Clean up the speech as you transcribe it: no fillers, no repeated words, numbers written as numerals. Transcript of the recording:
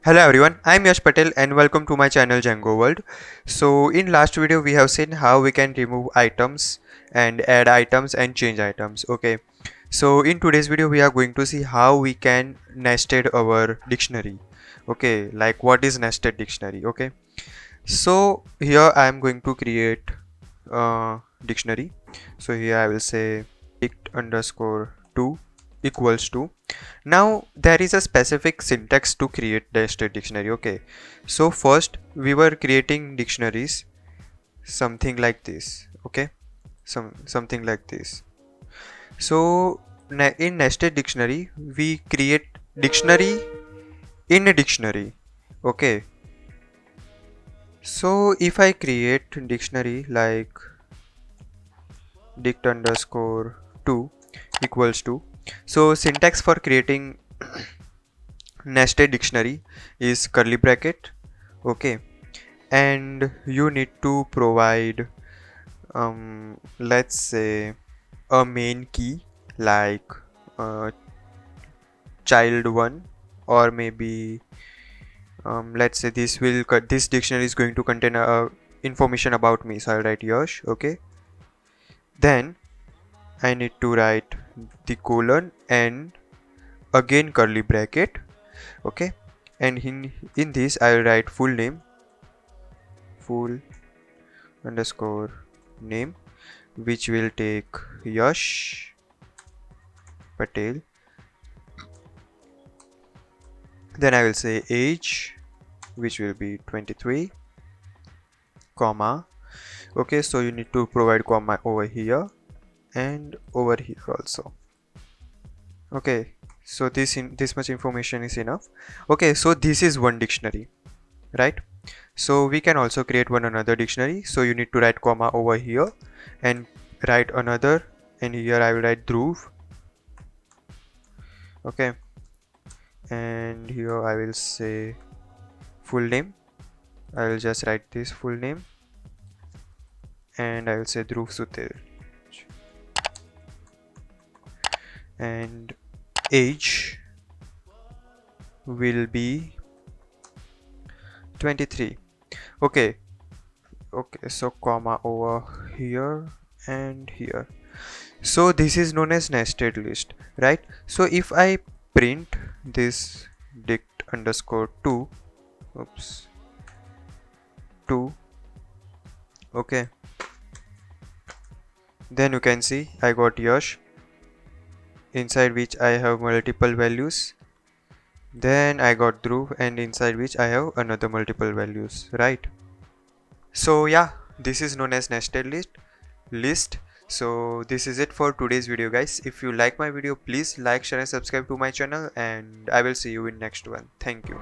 Hello everyone, I'm Yash Patel and welcome to my channel Django World. So in last video we have seen how we can remove items and add items and change items. Okay, so in today's video we are going to see how we can nested our dictionary. Okay, like what is nested dictionary. Okay, so here I am going to create a dictionary. So here I will say dict underscore 2 equals to. Now there is a specific syntax to create nested dictionary. Okay, so first we were creating dictionaries something like this. Okay, something like this. So in nested dictionary we create dictionary in a dictionary. Okay, so if I create dictionary like dict underscore 2 equals to, so syntax for creating nested dictionary is curly bracket. Okay, and you need to provide let's say a main key like child one, or maybe let's say this dictionary is going to contain information about me, so I'll write Yash. Okay, then I need to write the colon and again curly bracket. Okay, and in this I'll write full underscore name, which will take Yash Patel. Then I will say age, which will be 23, comma. Okay, so you need to provide comma over here and over here also. Okay, so this much information is enough. Okay, so this is one dictionary, right? So we can also create one another dictionary. So you need to write comma over here and write another, and here I will write Dhruv. Okay, and here I will say full name. I will just write this full name and I will say Dhruv Sutil, and age will be 23. Okay, so comma over here and here. So this is known as nested list, right? So if I print this dict underscore 2, oops, 2, okay, then you can see I got Yash, inside which I have multiple values. Then I got Dhruv, and inside which I have another multiple values, right? So yeah, this is known as nested list. So this is it for today's video, guys. If you like my video, please like, share and subscribe to my channel, and I will see you in next one. Thank you.